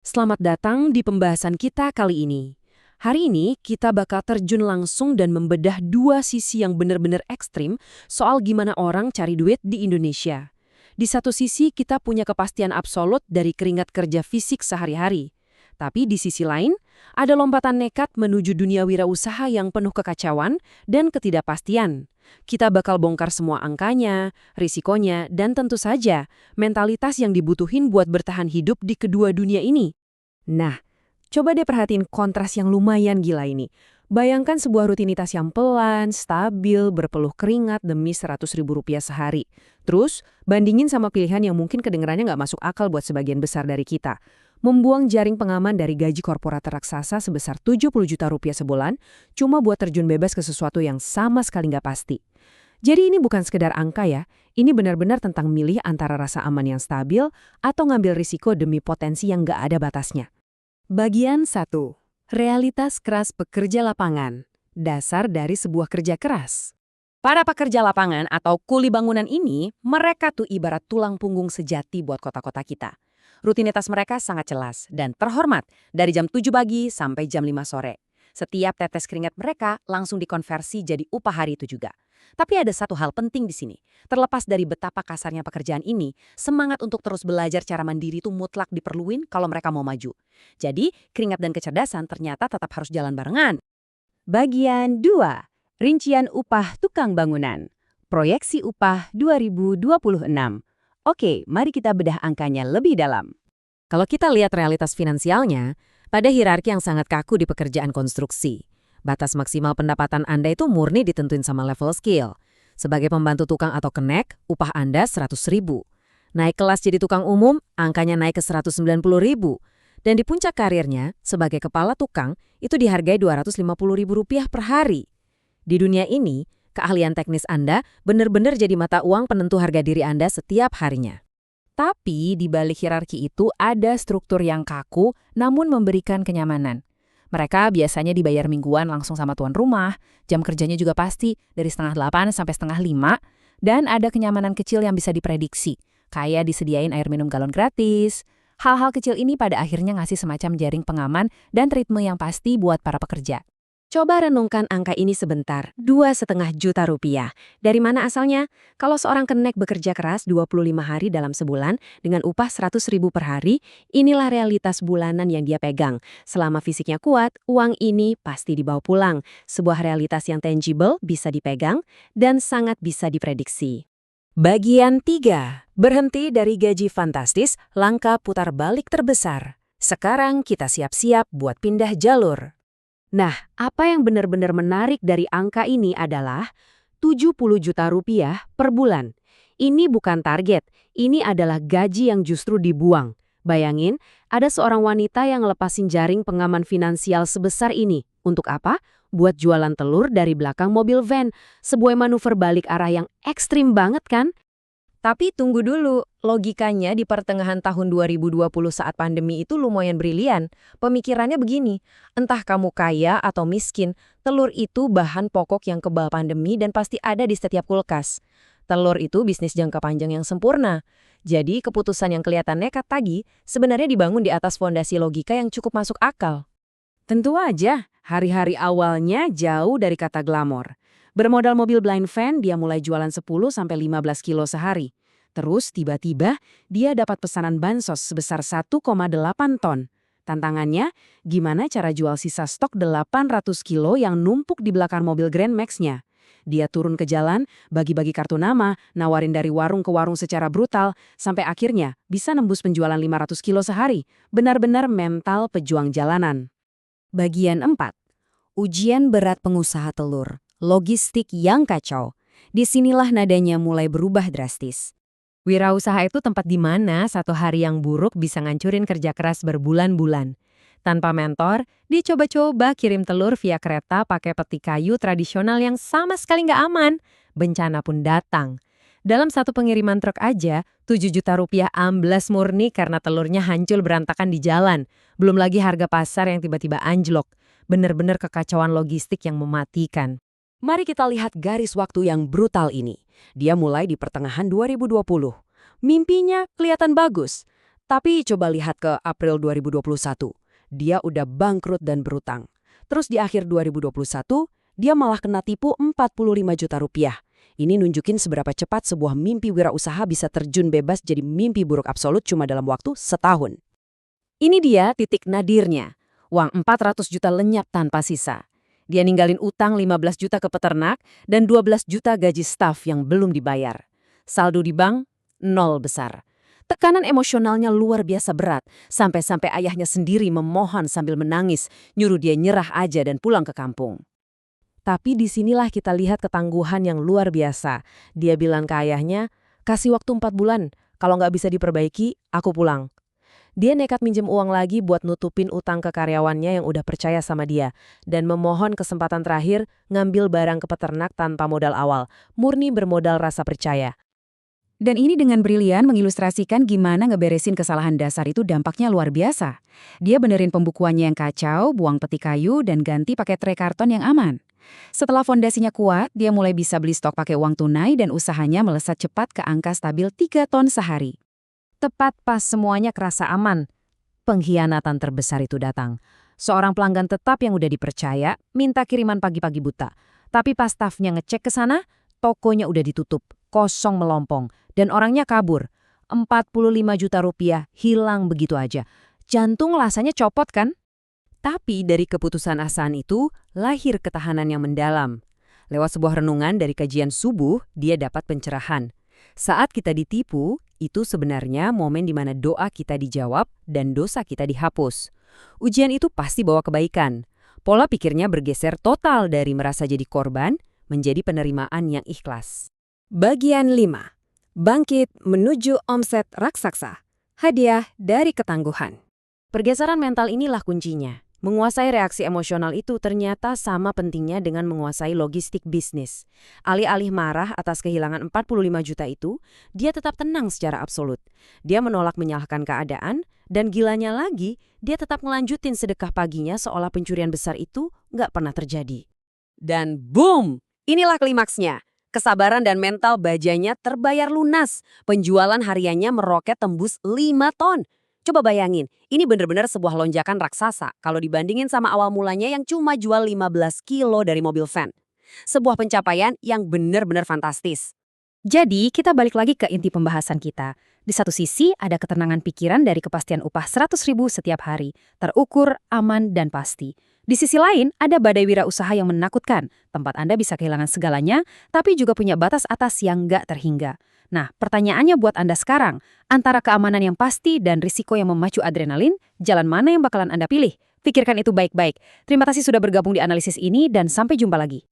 Selamat datang di pembahasan kita kali ini. Hari ini kita bakal terjun langsung dan membedah dua sisi yang benar-benar ekstrim soal gimana orang cari duit di Indonesia. Di satu sisi kita punya kepastian absolut dari keringat kerja fisik sehari-hari. Tapi di sisi lain, ada lompatan nekat menuju dunia wirausaha yang penuh kekacauan dan ketidakpastian. Kita bakal bongkar semua angkanya, risikonya, dan tentu saja mentalitas yang dibutuhin buat bertahan hidup di kedua dunia ini. Nah, coba deh perhatiin kontras yang lumayan gila ini. Bayangkan sebuah rutinitas yang pelan, stabil, berpeluh keringat demi Rp100.000 sehari. Terus, bandingin sama pilihan yang mungkin kedengarannya nggak masuk akal buat sebagian besar dari kita. Membuang jaring pengaman dari gaji korporat raksasa sebesar Rp70 juta sebulan, cuma buat terjun bebas ke sesuatu yang sama sekali nggak pasti. Jadi ini bukan sekedar angka ya, ini benar-benar tentang milih antara rasa aman yang stabil atau ngambil risiko demi potensi yang nggak ada batasnya. Bagian 1. Realitas keras pekerja lapangan. Dasar dari sebuah kerja keras. Para pekerja lapangan atau kuli bangunan ini, mereka tuh ibarat tulang punggung sejati buat kota-kota kita. Rutinitas mereka sangat jelas dan terhormat dari jam 7 pagi sampai jam 5 sore. Setiap tetes keringat mereka langsung dikonversi jadi upah hari itu juga. Tapi ada satu hal penting di sini. Terlepas dari betapa kasarnya pekerjaan ini, semangat untuk terus belajar cara mandiri itu mutlak diperluin kalau mereka mau maju. Jadi, keringat dan kecerdasan ternyata tetap harus jalan barengan. Bagian 2. Rincian upah tukang bangunan. Proyeksi upah 2026. Oke, mari kita bedah angkanya lebih dalam. Kalau kita lihat realitas finansialnya, pada hierarki yang sangat kaku di pekerjaan konstruksi. Batas maksimal pendapatan Anda itu murni ditentuin sama level skill. Sebagai pembantu tukang atau kenek, upah Anda 100.000. Naik kelas jadi tukang umum, angkanya naik ke 190.000. Dan di puncak karirnya, sebagai kepala tukang, itu dihargai Rp250.000 per hari. Di dunia ini, keahlian teknis Anda benar-benar jadi mata uang penentu harga diri Anda setiap harinya. Tapi di balik hierarki itu ada struktur yang kaku namun memberikan kenyamanan. Mereka biasanya dibayar mingguan langsung sama tuan rumah, jam kerjanya juga pasti dari 7:30 sampai 4:30, dan ada kenyamanan kecil yang bisa diprediksi, kayak disediain air minum galon gratis. Hal-hal kecil ini pada akhirnya ngasih semacam jaring pengaman dan ritme yang pasti buat para pekerja. Coba renungkan angka ini sebentar, Rp2,5 juta. Dari mana asalnya? Kalau seorang kenek bekerja keras 25 hari dalam sebulan dengan upah 100.000 per hari, inilah realitas bulanan yang dia pegang. Selama fisiknya kuat, uang ini pasti dibawa pulang. Sebuah realitas yang tangible, bisa dipegang, dan sangat bisa diprediksi. Bagian 3. Berhenti dari gaji fantastis, langkah putar balik terbesar. Sekarang kita siap-siap buat pindah jalur. Nah, apa yang benar-benar menarik dari angka ini adalah Rp70 juta per bulan. Ini bukan target, ini adalah gaji yang justru dibuang. Bayangin, ada seorang wanita yang lepasin jaring pengaman finansial sebesar ini. Untuk apa? Buat jualan telur dari belakang mobil van. Sebuah manuver balik arah yang ekstrim banget kan? Tapi tunggu dulu, logikanya di pertengahan tahun 2020 saat pandemi itu lumayan brilian. Pemikirannya begini, entah kamu kaya atau miskin, telur itu bahan pokok yang kebal pandemi dan pasti ada di setiap kulkas. Telur itu bisnis jangka panjang yang sempurna. Jadi keputusan yang kelihatan nekat tadi sebenarnya dibangun di atas fondasi logika yang cukup masuk akal. Tentu aja, hari-hari awalnya jauh dari kata glamor. Bermodal mobil blind van, dia mulai jualan 10-15 kilo sehari. Terus tiba-tiba dia dapat pesanan bansos sebesar 1,8 ton. Tantangannya, gimana cara jual sisa stok 800 kilo yang numpuk di belakang mobil Grand Max-nya? Dia turun ke jalan, bagi-bagi kartu nama, nawarin dari warung ke warung secara brutal, sampai akhirnya bisa nembus penjualan 500 kilo sehari. Benar-benar mental pejuang jalanan. Bagian 4. Ujian berat pengusaha telur. Logistik yang kacau. Disinilah nadanya mulai berubah drastis. Wirausaha itu tempat di mana satu hari yang buruk bisa ngancurin kerja keras berbulan-bulan. Tanpa mentor, dia coba-coba kirim telur via kereta pakai peti kayu tradisional yang sama sekali nggak aman. Bencana pun datang. Dalam satu pengiriman truk aja, Rp7 juta amblas murni karena telurnya hancur berantakan di jalan. Belum lagi harga pasar yang tiba-tiba anjlok. Benar-benar kekacauan logistik yang mematikan. Mari kita lihat garis waktu yang brutal ini. Dia mulai di pertengahan 2020. Mimpinya kelihatan bagus. Tapi coba lihat ke April 2021. Dia udah bangkrut dan berutang. Terus di akhir 2021, dia malah kena tipu 45 juta rupiah. Ini nunjukin seberapa cepat sebuah mimpi wirausaha bisa terjun bebas jadi mimpi buruk absolut cuma dalam waktu setahun. Ini dia titik nadirnya. Uang 400 juta lenyap tanpa sisa. Dia ninggalin utang 15 juta ke peternak dan 12 juta gaji staf yang belum dibayar. Saldo di bank, nol besar. Tekanan emosionalnya luar biasa berat, sampai-sampai ayahnya sendiri memohon sambil menangis, nyuruh dia nyerah aja dan pulang ke kampung. Tapi disinilah kita lihat ketangguhan yang luar biasa. Dia bilang ke ayahnya, kasih waktu 4 bulan, kalau nggak bisa diperbaiki, aku pulang. Dia nekat minjem uang lagi buat nutupin utang ke karyawannya yang udah percaya sama dia, dan memohon kesempatan terakhir ngambil barang ke peternak tanpa modal awal, murni bermodal rasa percaya. Dan ini dengan brilian mengilustrasikan gimana ngeberesin kesalahan dasar itu dampaknya luar biasa. Dia benerin pembukuannya yang kacau, buang peti kayu, dan ganti pakai tray karton yang aman. Setelah fondasinya kuat, dia mulai bisa beli stok pakai uang tunai dan usahanya melesat cepat ke angka stabil 3 ton sehari. Tepat pas semuanya kerasa aman, pengkhianatan terbesar itu datang. Seorang pelanggan tetap yang udah dipercaya, minta kiriman pagi-pagi buta. Tapi pas stafnya ngecek ke sana, tokonya udah ditutup, kosong melompong, dan orangnya kabur. 45 juta rupiah hilang begitu aja. Jantung rasanya copot kan? Tapi dari keputusan asaan itu, lahir ketahanan yang mendalam. Lewat sebuah renungan dari kajian subuh, dia dapat pencerahan. Saat kita ditipu, itu sebenarnya momen di mana doa kita dijawab dan dosa kita dihapus. Ujian itu pasti bawa kebaikan. Pola pikirnya bergeser total dari merasa jadi korban, menjadi penerimaan yang ikhlas. Bagian 5. Bangkit menuju omset raksasa. Hadiah dari ketangguhan. Pergeseran mental inilah kuncinya. Menguasai reaksi emosional itu ternyata sama pentingnya dengan menguasai logistik bisnis. Alih-alih marah atas kehilangan 45 juta itu, dia tetap tenang secara absolut. Dia menolak menyalahkan keadaan, dan gilanya lagi, dia tetap ngelanjutin sedekah paginya seolah pencurian besar itu nggak pernah terjadi. Dan boom! Inilah klimaksnya. Kesabaran dan mental bajanya terbayar lunas. Penjualan hariannya meroket tembus 5 ton. Coba bayangin, ini benar-benar sebuah lonjakan raksasa kalau dibandingin sama awal mulanya yang cuma jual 15 kilo dari mobil van. Sebuah pencapaian yang benar-benar fantastis. Jadi, kita balik lagi ke inti pembahasan kita. Di satu sisi, ada ketenangan pikiran dari kepastian upah 100.000 setiap hari, terukur, aman, dan pasti. Di sisi lain, ada badai wirausaha yang menakutkan. Tempat Anda bisa kehilangan segalanya, tapi juga punya batas atas yang nggak terhingga. Nah, pertanyaannya buat Anda sekarang, antara keamanan yang pasti dan risiko yang memacu adrenalin, jalan mana yang bakalan Anda pilih? Pikirkan itu baik-baik. Terima kasih sudah bergabung di analisis ini dan sampai jumpa lagi.